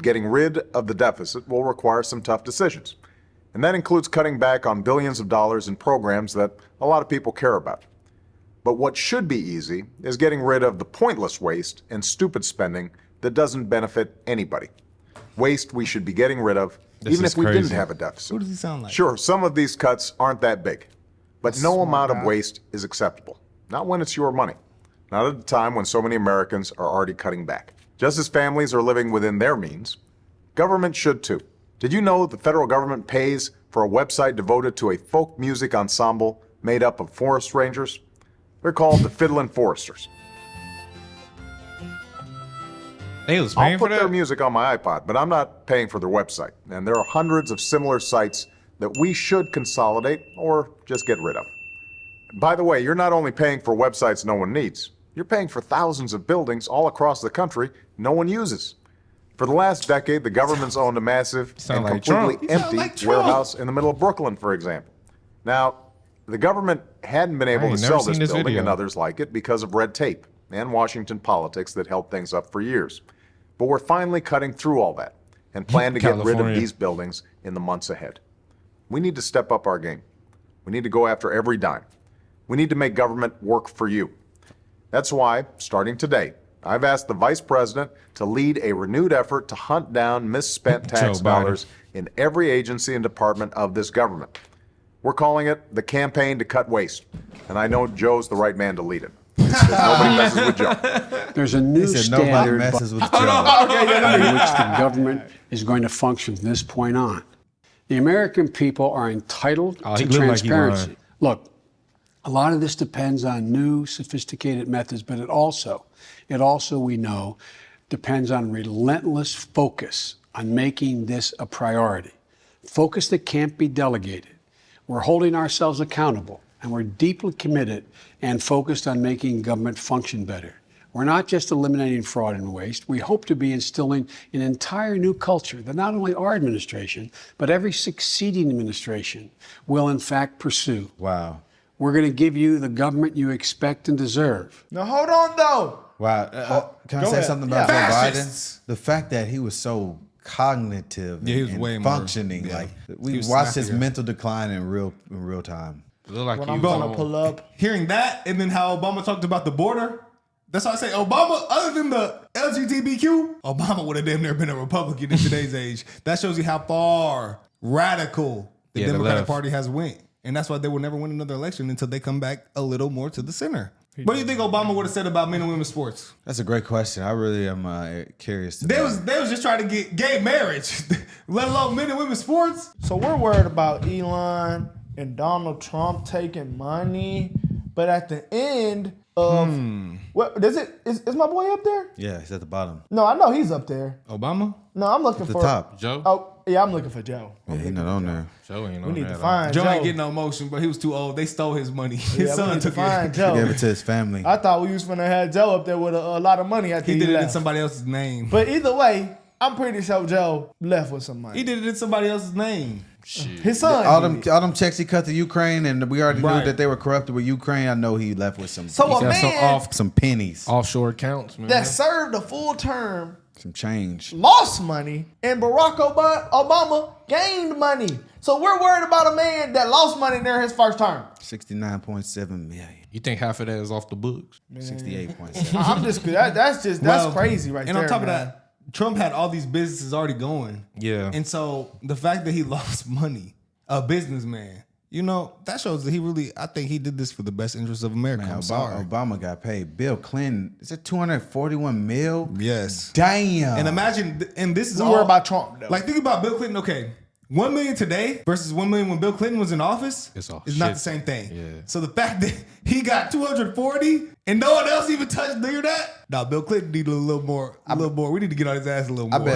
that getting rid of the deficit will require some tough decisions. And that includes cutting back on billions of dollars in programs that a lot of people care about. But what should be easy is getting rid of the pointless waste and stupid spending that doesn't benefit anybody. Waste we should be getting rid of, even if we didn't have a deficit. Who does he sound like? Sure, some of these cuts aren't that big, but no amount of waste is acceptable. Not when it's your money. Not at a time when so many Americans are already cutting back. Just as families are living within their means, government should too. Did you know the federal government pays for a website devoted to a folk music ensemble made up of forest rangers? They're called the Fiddlin' Foresters. They was paying I'll for put their that? music on my iPod, but I'm not paying for their website. And there are hundreds of similar sites that we should consolidate or just get rid of. By the way, you're not only paying for websites no one needs, you're paying for thousands of buildings all across the country no one uses. For the last decade, the government's owned a massive and like completely Trump. empty warehouse in the middle of Brooklyn, for example. Now, the government hadn't been able to ain't sell never this seen this building video. and others like it because of red tape and Washington politics that held things up for years. But we're finally cutting through all that and plan to get rid of California. these buildings in the months ahead. We need to step up our game. We need to go after every dime. We need to make government work for you. That's why, starting today, I've asked the Vice President to lead a renewed effort to hunt down misspent tax Joe Biden. dollars in every agency and department of this government. We're calling it the Campaign to Cut Waste, and I know Joe's the right man to lead it. Because nobody messes with Joe. There's a new He said nobody standard messes with Joe. in which the government is going to function from this point on. The American people are entitled Oh, to he looked like he transparency. lying. Look, a lot of this depends on new, sophisticated methods, but it also, we know, depends on relentless focus on making this a priority. Focus that can't be delegated. We're holding ourselves accountable, and we're deeply committed and focused on making government function better. We're not just eliminating fraud and waste. We hope to be instilling an entire new culture that not only our administration, but every succeeding administration will in fact pursue. Wow. We're going to give you the government you expect and deserve. Now hold on though. Wow. Can I Go say ahead. something about Yeah. Joe Fascists. Biden? The fact that he was so cognitive Yeah, he was and way more- functioning. yeah. Like He we was watched his snappier. mental decline in real time. Look like When he I'm was gonna on- pull up. Hearing that, and then how Obama talked about the border. That's why I say Obama, other than the LGBTQ, Obama would have damn near been a Republican in today's age. That shows you how far radical the Yeah, the Democratic left. Party has went. And that's why they will never win another election until they come back a little more to the center. What do you think Obama would have said about men and women's sports? That's a great question. I really am curious. To They know. was just trying to get gay marriage, let alone men and women's sports. So we're worried about Elon and Donald Trump taking money, but at the end of what does it is my boy up there? Yeah, he's at the bottom. No, I know he's up there. Obama? No, I'm looking The for top. Joe? Oh yeah, I'm looking for Joe. Yeah, he's not on there. Joe ain't We on need that to at find Joe Joe. ain't getting no motion, but he was too old. They stole his money. His Yeah, we son need to took find it. Joe. Gave it to his family. I thought we was gonna have Joe up there with a lot of money after He did it in left. somebody else's name. But either way, I'm pretty sure Joe left with some money. He did it in somebody else's name. His son. All did them, all them checks he cut to Ukraine, and we already Right. knew that they were corrupted with Ukraine. I know he left with some. So he a got man some pennies, Offshore accounts, man. that served a full term some change. lost money, and Barack Obama gained money. So we're worried about a man that lost money during his first term. 69.7 million. You think half of that is off the books? 68.7. I'm just that's Well, crazy right and there. on top of man. that, Trump had all these businesses already going. Yeah. And so the fact that he lost money, a businessman, you know, that shows that he really, I think he did this for the best interest of America. Man, I'm sorry. Obama got paid. Bill Clinton, is it 241 mil? Yes. Damn. And imagine, and this is we all worry about Trump though. Like, think about Bill Clinton. Okay, 1 million today versus 1 million when Bill Clinton was in office It's all is not shit. the same thing. Yeah. So the fact that he got 240 and no one else even touched near that, nah, Bill Clinton need a little more. We need to get on his ass a little I more.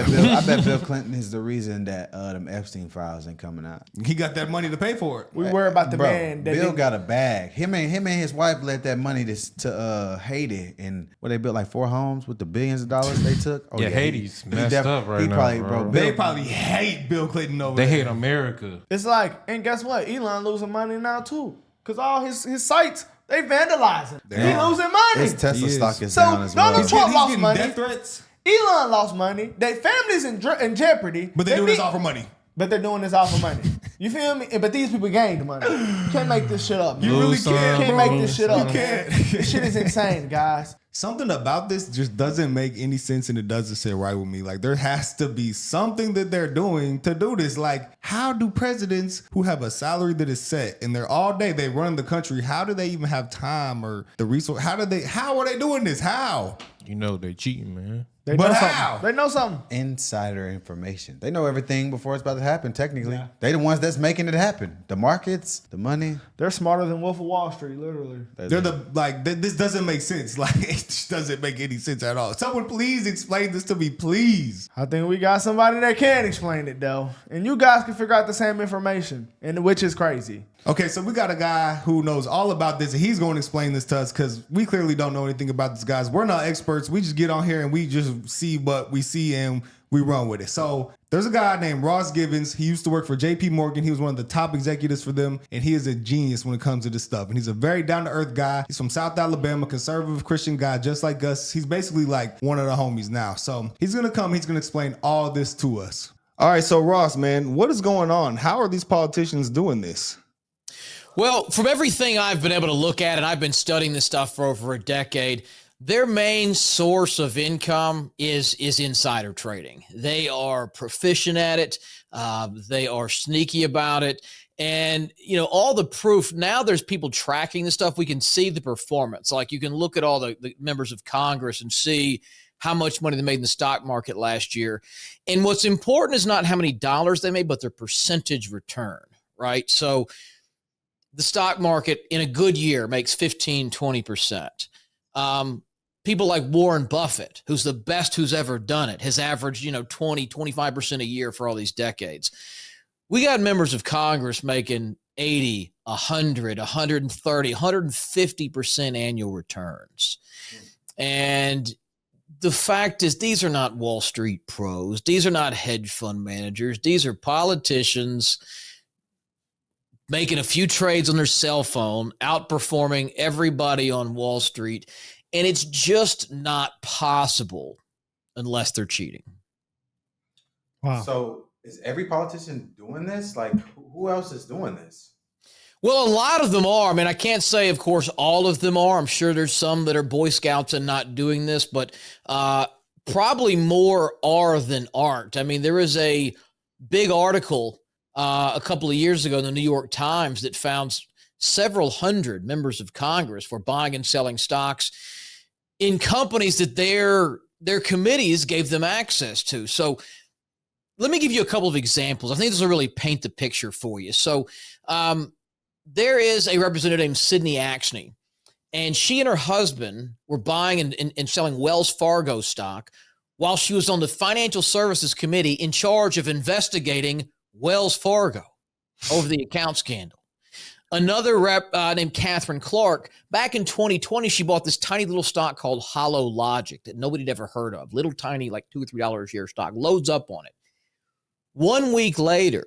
bet Bill Clinton is the reason that them Epstein files ain't coming out. He got that money to pay for it. we worry about the Bro, man that Bill didn't- got a bag. Him and his wife led that money to Haiti, and where they built like 4 homes with the billions of dollars they took. Oh, Yeah, Haiti's messed up right he now, Probably, bro. They Bill, probably hate Bill Clinton over They there. hate America. It's like, and guess what? Elon losing money now too, cause all his sites they vandalizing. He losing money. his Tesla He is. stock is So down as well. Donald Trump He's lost getting money. death threats. Elon lost money. Their family's in jeopardy. But they do this all for money. But they're doing this all for money. You feel me? But these people gained money. You can't make this shit up. Man. You really can't. You can't make this shit up. You can't. This shit is insane, guys. Something about this just doesn't make any sense, and it doesn't sit right with me. Like, there has to be something that they're doing to do this. Like, how do presidents who have a salary that is set and they're all day, they run the country, how do they even have time or the resource? How are they doing this? How? You know they cheating, man. They But know how? something. They know something. Insider information. They know everything before it's about to happen, technically. They the ones that's making it happen. The markets, the money. They're smarter than Wolf of Wall Street, literally. They're this doesn't make sense. Like, it just doesn't make any sense at all. Someone please explain this to me, please. I think we got somebody that can explain it, though. And you guys can figure out the same information, and which is crazy. Okay, so we got a guy who knows all about this, and he's going to explain this to us because we clearly don't know anything about this, guys. We're not experts. We just get on here and we just see what we see and we run with it. So there's a guy named Ross Givens. He used to work for JP Morgan. He was one of the top executives for them, and he is a genius when it comes to this stuff. And he's a very down-to-earth guy. He's from South Alabama, conservative Christian guy, just like us. He's basically like one of the homies now. So he's going to come. He's going to explain all this to us. All right, so Ross, man, what is going on? How are these politicians doing this? Well, from everything I've been able to look at, and I've been studying this stuff for over a decade, their main source of income is insider trading. They are proficient at it. They are sneaky about it. And, you know, all the proof, now there's people tracking the stuff. We can see the performance. Like, you can look at all the members of Congress and see how much money they made in the stock market last year. And what's important is not how many dollars they made, but their percentage return, right? So the stock market in a good year makes 15, 20%. People like Warren Buffett, who's the best who's ever done it, has averaged, 20, 25% a year for all these decades. We got members of Congress making 80, 100, 130, 150% annual returns. And the fact is, these are not Wall Street pros. These are not hedge fund managers. These are politicians making a few trades on their cell phone, outperforming everybody on Wall Street. And it's just not possible unless they're cheating. Wow. So is every politician doing this? Like, who else is doing this? Well, a lot of them are. I mean, I can't say, of course, all of them are. I'm sure there's some that are Boy Scouts and not doing this, but probably more are than aren't. I mean, there is a big article a couple of years ago in the New York Times that found several hundred members of Congress were buying and selling stocks in companies that their committees gave them access to. So let me give you a couple of examples. I think this will really paint the picture for you. So there is a representative named Sydney Axney, and she and her husband were buying and selling Wells Fargo stock while she was on the Financial Services Committee in charge of investigating Wells Fargo over the account scandal. Another rep named Catherine Clark, back in 2020, she bought this tiny little stock called Hollow Logic that nobody had ever heard of. Little tiny, like $2 or $3 a share stock, loads up on it. 1 week later,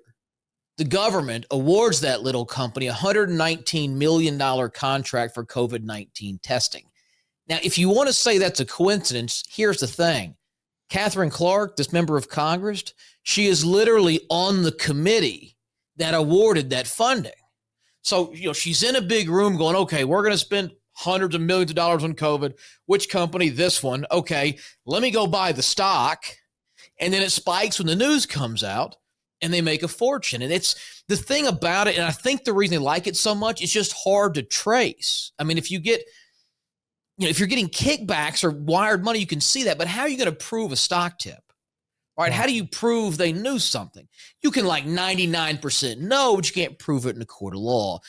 the government awards that little company a $119 million contract for COVID-19 testing. Now, if you want to say that's a coincidence, here's the thing. Catherine Clark, this member of Congress, she is literally on the committee that awarded that funding. So, she's in a big room going, okay, we're going to spend hundreds of millions of dollars on COVID. Which company? This one. Okay, let me go buy the stock. And then it spikes when the news comes out and they make a fortune. And it's the thing about it. And I think the reason they like it so much, it's just hard to trace. I mean, if you're getting kickbacks or wired money, you can see that. But how are you going to prove a stock tip? Right? How do you prove they knew something? You can 99% know, but you can't prove it in a court of law.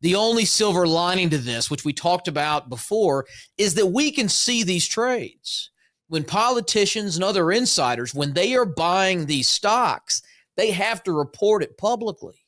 The only silver lining to this, which we talked about before, is that we can see these trades. When politicians and other insiders, when they are buying these stocks, they have to report it publicly.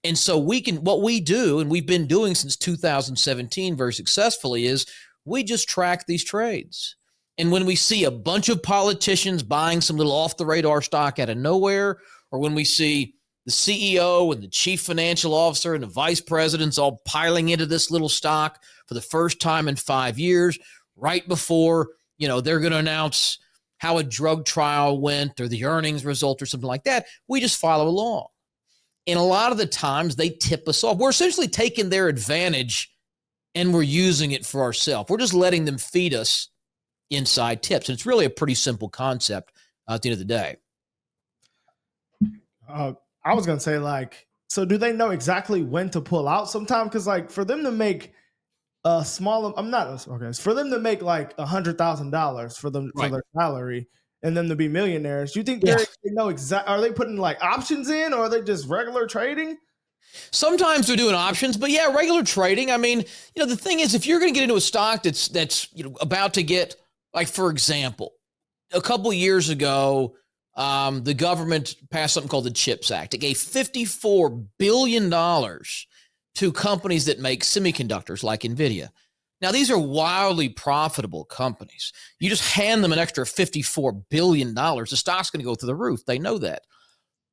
And so what we do, and we've been doing since 2017 very successfully, is we just track these trades. And when we see a bunch of politicians buying some little off-the-radar stock out of nowhere, or when we see the CEO and the chief financial officer and the vice presidents all piling into this little stock for the first time in 5 years, right before, they're going to announce how a drug trial went or the earnings result or something like that. We just follow along. And a lot of the times they tip us off. We're essentially taking their advantage and we're using it for ourselves. We're just letting them feed us inside tips. And it's really a pretty simple concept at the end of the day. I was gonna say, like, so do they know exactly when to pull out sometime? Because like for them to make a small, I'm not okay. For them to make like $100,000 for them for their salary, and them to be millionaires, do you think they know exactly? Are they putting like options in, or are they just regular trading? Sometimes they're doing options, but yeah, regular trading. I mean, the thing is, if you're going to get into a stock that's about to get, like, for example, a couple years ago, the government passed something called the CHIPS Act. It gave $54 billion to companies that make semiconductors like NVIDIA. Now, these are wildly profitable companies. You just hand them an extra $54 billion, the stock's going to go through the roof. They know that.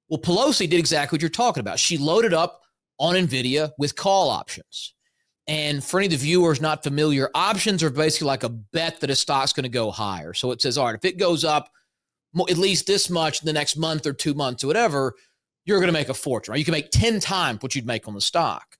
Well, Pelosi did exactly what you're talking about. She loaded up on NVIDIA with call options. And for any of the viewers not familiar, options are basically like a bet that a stock's going to go higher. So it says, all right, if it goes up at least this much in the next month or 2 months or whatever, you're going to make a fortune, right? You can make 10 times what you'd make on the stock.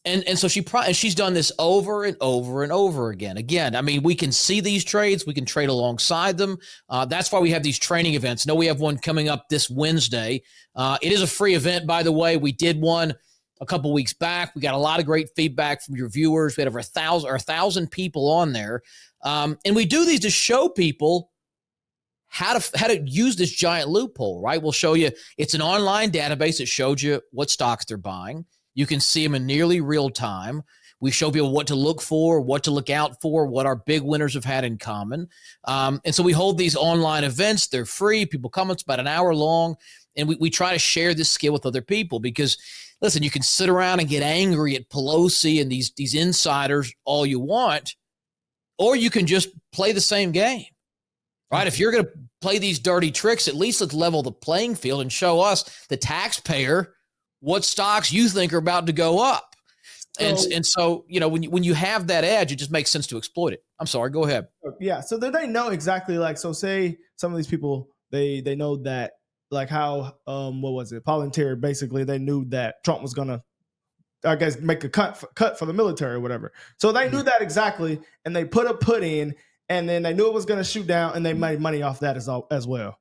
And so she's done this over and over and over again. Again, I mean, we can see these trades. We can trade alongside them. That's why we have these training events. I know we have one coming up this Wednesday. It is a free event, by the way. We did one a couple weeks back. We got a lot of great feedback from your viewers. We had over 1,000 people on there. And we do these to show people how to use this giant loophole, right? We'll show you. It's an online database that shows you what stocks they're buying. You can see them in nearly real time. We show people what to look for, what to look out for, what our big winners have had in common. And so we hold these online events. They're free. People come. It's about an hour long. And we try to share this skill with other people because, listen, you can sit around and get angry at Pelosi and these insiders all you want, or you can just play the same game, right? If you're going to play these dirty tricks, at least let's level the playing field and show us, the taxpayer, what stocks you think are about to go up. And so, when you have that edge, it just makes sense to exploit it. I'm sorry, go ahead. Yeah. So do they know exactly, like, so say some of these people, they know that, like how, what was it? Palantir, basically they knew that Trump was going to, I guess, make a cut for the military or whatever. So they knew that exactly. And they put a put in, and then they knew it was going to shoot down, and they made money off that as well.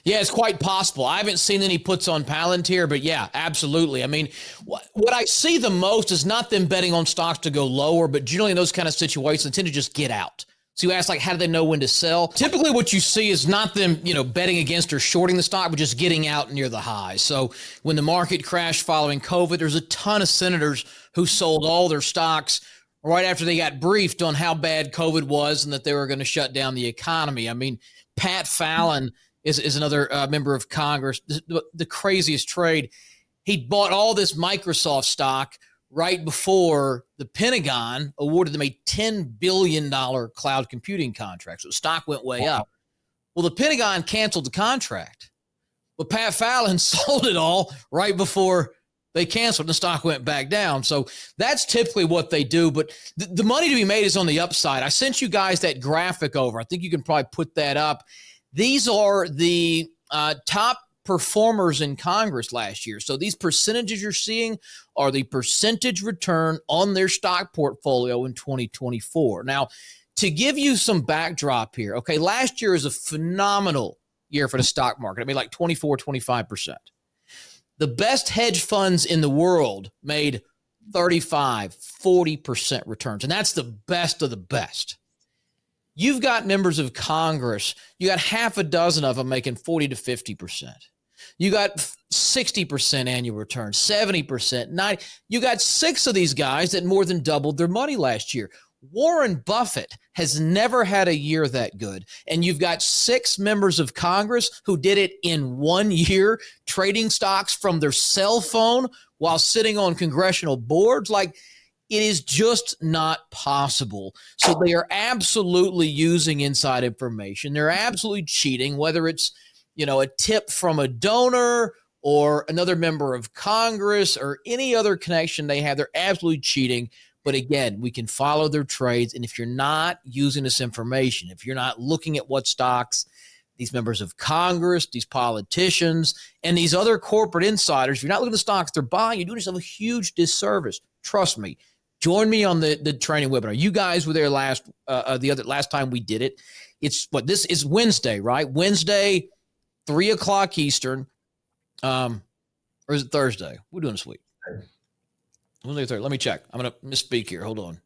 Yeah, it's quite possible. I haven't seen any puts on Palantir, but yeah, absolutely. I mean, what I see the most is not them betting on stocks to go lower, but generally in those kind of situations, they tend to just get out. So you ask, like, how do they know when to sell? Typically what you see is not them, betting against or shorting the stock, but just getting out near the high. So when the market crashed following COVID, there's a ton of senators who sold all their stocks right after they got briefed on how bad COVID was and that they were going to shut down the economy. I mean, Pat Fallon is another member of Congress, the craziest trade. He bought all this Microsoft stock right before the Pentagon awarded them a $10 billion cloud computing contract. So the stock went way up. Well, the Pentagon canceled the contract. But Pat Fallon sold it all right before they canceled. The stock went back down. So that's typically what they do. But the money to be made is on the upside. I sent you guys that graphic over. I think you can probably put that up. These are the top performers in Congress last year. So these percentages you're seeing are the percentage return on their stock portfolio in 2024. Now, to give you some backdrop here, okay, last year is a phenomenal year for the stock market. I mean, like 24, 25%. The best hedge funds in the world made 35, 40% returns, and that's the best of the best. You've got members of Congress, you got half a dozen of them making 40 to 50%. You got 60% annual return, 70%, 90%. You got 6 of these guys that more than doubled their money last year. Warren Buffett has never had a year that good. And you've got 6 members of Congress who did it in 1 year, trading stocks from their cell phone while sitting on congressional boards. Like, it is just not possible. So they are absolutely using inside information. They're absolutely cheating, whether it's, a tip from a donor or another member of Congress or any other connection they have. They're absolutely cheating. But again, we can follow their trades. And if you're not using this information, if you're not looking at what stocks these members of Congress, these politicians, and these other corporate insiders, if you're not looking at the stocks they're buying, you're doing yourself a huge disservice. Trust me. Join me on the training webinar. You guys were there last time we did it. It's this is Wednesday, right? Wednesday, 3:00 Eastern. Or is it Thursday? We're doing this week. Wednesday, Thursday. Let me check. I'm gonna misspeak here. Hold on.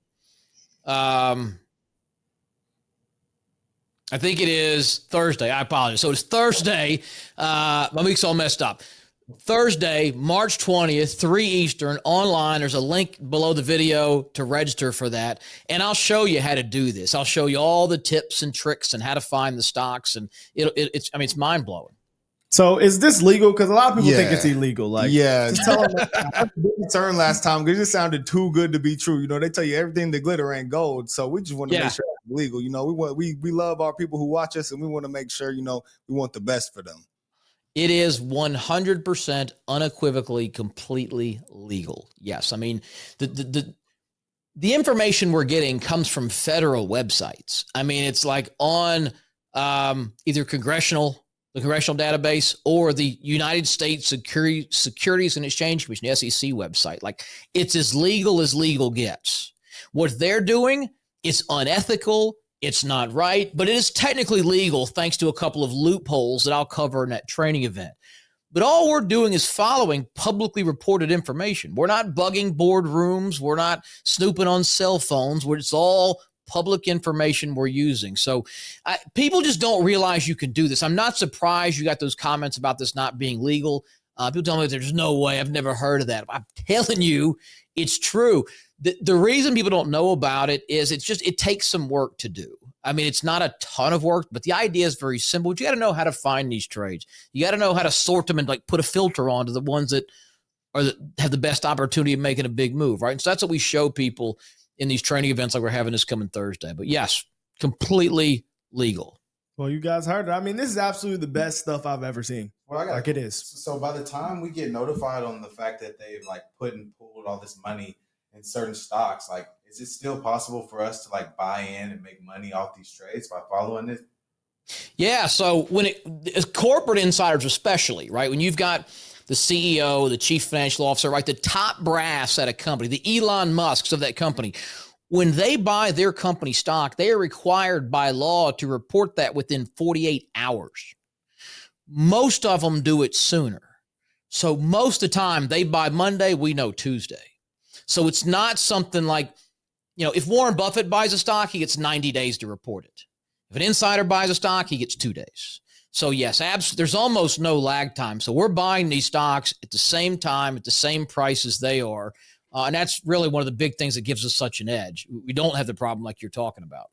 I think it is Thursday. I apologize. So it's Thursday. My week's all messed up. Thursday, March 20th, 3 Eastern, online. There's a link below the video to register for that. And I'll show you how to do this. I'll show you all the tips and tricks and how to find the stocks. And it's mind blowing. So is this legal? Because a lot of people think it's Yeah. illegal. Like, Yeah, just tell them. I had a big concern last time because it just sounded too good to be true. You know, they tell you everything that glitter ain't gold, so we just want to make sure it's legal. You know, we love our people who watch us, and we want to make sure we want the best for them. It is 100% unequivocally, completely legal. Yes, I mean the information we're getting comes from federal websites. I mean, it's like on either the congressional database or the United States Securities and Exchange Commission, the SEC website. Like, it's as legal gets. What they're doing is unethical. It's not right, but it is technically legal thanks to a couple of loopholes that I'll cover in that training event. But all we're doing is following publicly reported information. We're not bugging boardrooms. We're not snooping on cell phones. It's all public information we're using. So people just don't realize you can do this. I'm not surprised you got those comments about this not being legal. People tell me there's no way. I've never heard of that. I'm telling you, it's true. The reason people don't know about it is it takes some work to do. I mean, it's not a ton of work, but the idea is very simple. But you got to know how to find these trades. You got to know how to sort them and like put a filter onto the ones that have the best opportunity of making a big move, right? And so that's what we show people in these training events like we're having this coming Thursday. But yes, completely legal. Well, you guys heard it. I mean, this is absolutely the best stuff I've ever seen. Well, like it is. So by the time we get notified on the fact that they've like pulled all this money in certain stocks, like, is it still possible for us to like buy in and make money off these trades by following it? Yeah. So as corporate insiders, especially, right? When you've got the CEO, the chief financial officer, right? The top brass at a company, the Elon Musks of that company, when they buy their company stock, they are required by law to report that within 48 hours. Most of them do it sooner. So most of the time they buy Monday, we know Tuesday. So it's not something like, if Warren Buffett buys a stock, he gets 90 days to report it. If an insider buys a stock, he gets 2 days. So yes, there's almost no lag time. So we're buying these stocks at the same time, at the same price as they are. And that's really one of the big things that gives us such an edge. We don't have the problem like you're talking about.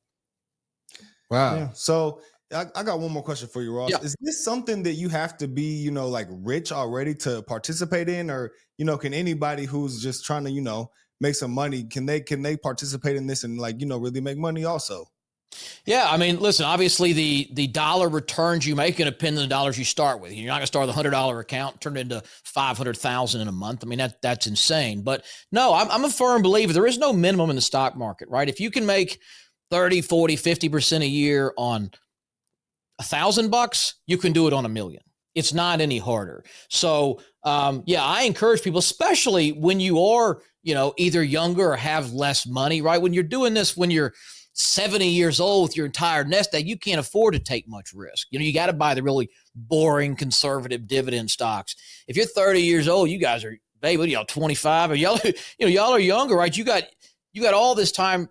Wow. Yeah. So I got one more question for you, Ross. Yeah. Is this something that you have to be, like rich already to participate in? Or, can anybody who's just trying to, make some money, can they participate in this and like, really make money also? Yeah, I mean, listen, obviously the dollar returns you make going to depend on the dollars you start with. You're not going to start with a $100 account, turn it into $500,000 in a month. I mean, that's insane. But no, I'm a firm believer there is no minimum in the stock market, right? If you can make 30, 40, 50% a year on $1,000, you can do it on $1 million. It's not any harder. So, I encourage people, especially when you are, either younger or have less money, right? When you're doing this, when you're 70 years old with your entire nest egg, you can't afford to take much risk. You got to buy the really boring conservative dividend stocks. If you're 30 years old, you guys are, baby, y'all 25, or y'all are younger, right? You got all this time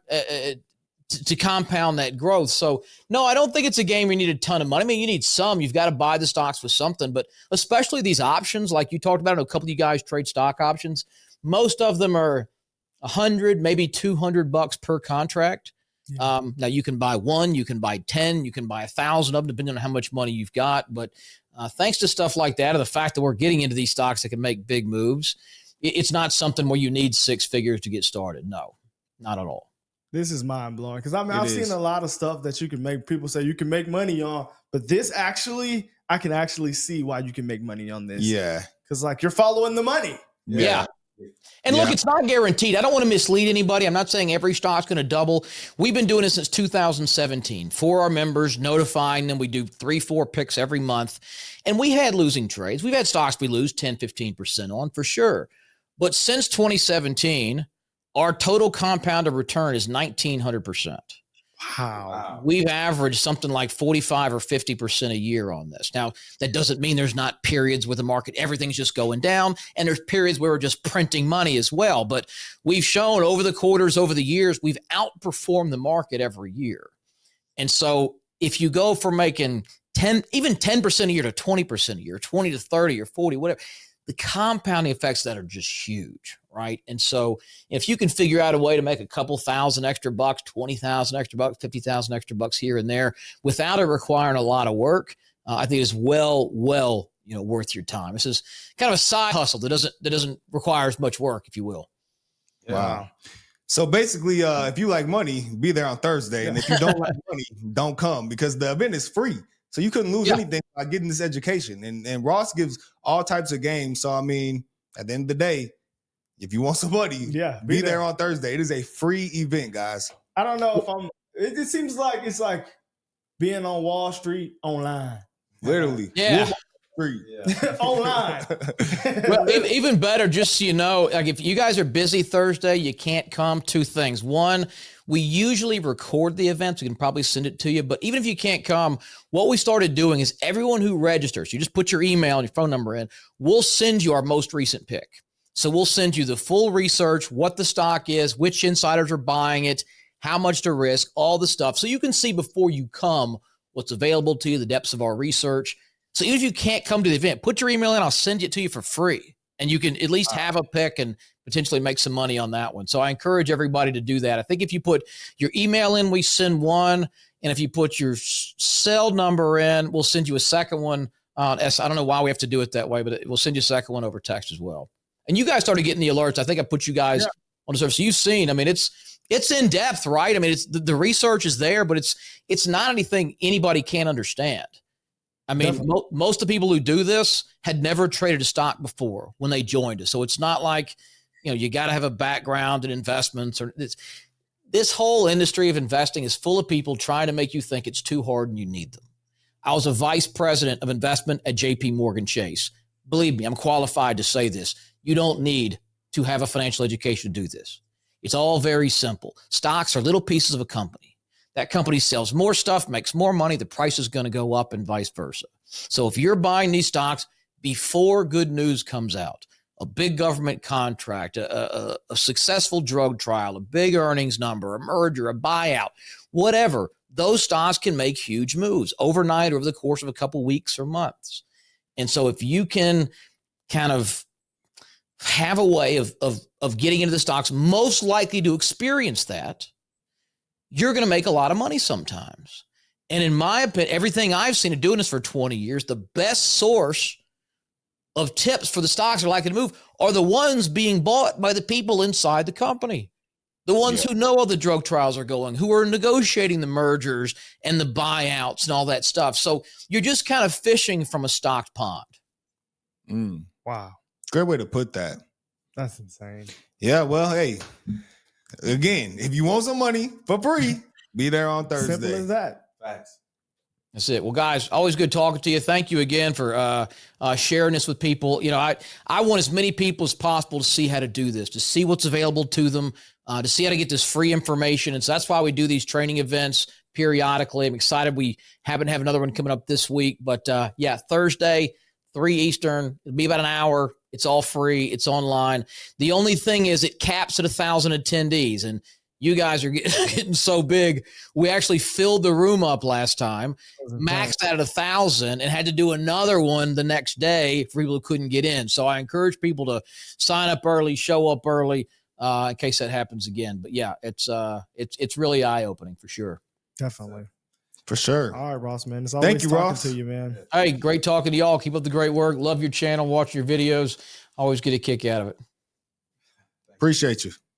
to compound that growth. So no, I don't think it's a game where you need a ton of money. I mean, you need some. You've got to buy the stocks with something, but especially these options, like you talked about, a couple of you guys trade stock options. Most of them are $100, maybe $200 per contract. Yeah. Now you can buy one, you can buy 10, you can buy 1,000 of them, depending on how much money you've got. But thanks to stuff like that, or the fact that we're getting into these stocks that can make big moves, it's not something where you need 6 figures to get started. No, not at all. This is mind blowing because I've seen a lot of stuff that you can make. People say you can make money on, but this actually, I can actually see why you can make money on this. Yeah, because like you're following the money. Yeah. And look, Yeah. it's not guaranteed. I don't want to mislead anybody. I'm not saying every stock's going to double. We've been doing this since 2017 for our members, notifying them. We do 3-4 picks every month. And we had losing trades. We've had stocks we lose 10, 15% on for sure. But since 2017, our total compounded return is 1,900%. Wow. We've averaged something like 45 or 50% a year on this. Now, that doesn't mean there's not periods where the market, everything's just going down, and there's periods where we're just printing money as well. But we've shown over the quarters, over the years, we've outperformed the market every year. And so if you go from making 10% a year to 20% a year, 20 to 30 or 40, whatever, the compounding effects that are just huge, right? And so if you can figure out a way to make a couple thousand extra bucks, 20,000 extra bucks, 50,000 extra bucks here and there without it requiring a lot of work, I think it's well, worth your time. This is kind of a side hustle that doesn't require as much work, if you will. Wow. So basically, if you like money, be there on Thursday. And if you don't like money, don't come, because the event is free. So you couldn't lose anything by getting this education. And Ross gives all types of games. So, I mean, at the end of the day, if you want some money, be there on Thursday. It is a free event, guys. I don't know if it just seems like it's like being on Wall Street online. Literally. Yeah. Free. Online. Well, even better, just so you know, like if you guys are busy Thursday, you can't come, two things. One, we usually record the events. We can probably send it to you. But even if you can't come, what we started doing is everyone who registers, you just put your email and your phone number in, we'll send you our most recent pick. So we'll send you the full research, what the stock is, which insiders are buying it, how much to risk, all the stuff. So you can see before you come what's available to you, the depths of our research. So even if you can't come to the event, put your email in, I'll send it to you for free. And you can at least have a pick and potentially make some money on that one. So I encourage everybody to do that. I think if you put your email in, we send one. And if you put your cell number in, we'll send you a second one. I don't know why we have to do it that way, but we'll send you a second one over text as well. And you guys started getting the alerts. I think I put you guys on the service. So you've seen, I mean, it's in depth, right? I mean, it's the research is there, but it's not anything anybody can't understand. I mean, most of the people who do this had never traded a stock before when they joined us. So it's not like, you got to have a background in investments or this whole industry of investing is full of people trying to make you think it's too hard and you need them. I was a vice president of investment at JP Morgan Chase. Believe me, I'm qualified to say this. You don't need to have a financial education to do this. It's all very simple. Stocks are little pieces of a company. That company sells more stuff, makes more money, the price is going to go up and vice versa. So if you're buying these stocks before good news comes out, a big government contract, a successful drug trial, a big earnings number, a merger, a buyout, whatever, those stocks can make huge moves overnight or over the course of a couple weeks or months. And so if you can kind of have a way of getting into the stocks most likely to experience that, you're going to make a lot of money sometimes. And in my opinion, everything I've seen of doing this for 20 years, the best source of tips for the stocks are likely to move are the ones being bought by the people inside the company. The ones who know how the drug trials are going, who are negotiating the mergers and the buyouts and all that stuff. So you're just kind of fishing from a stocked pond. Wow. Great way to put that. That's insane. Yeah, well, hey, again, if you want some money for free, be there on Thursday. Simple as that. Facts. That's it. Well, guys, always good talking to you. Thank you again for sharing this with people. I want as many people as possible to see how to do this, to see what's available to them, to see how to get this free information. And so that's why we do these training events periodically. I'm excited we happen to have another one coming up this week. But Thursday, 3 Eastern, it'll be about an hour. It's all free. It's online. The only thing is it caps at 1,000 attendees. And you guys are getting so big. We actually filled the room up last time, maxed out at 1,000, and had to do another one the next day for people who couldn't get in. So I encourage people to sign up early, show up early, in case that happens again. But yeah, it's really eye-opening for sure. Definitely. For sure. All right, Ross, man. It's always you, talking Ross. to you, man. Hey, great talking to y'all. Keep up the great work. Love your channel, watch your videos. Always get a kick out of it. Appreciate you.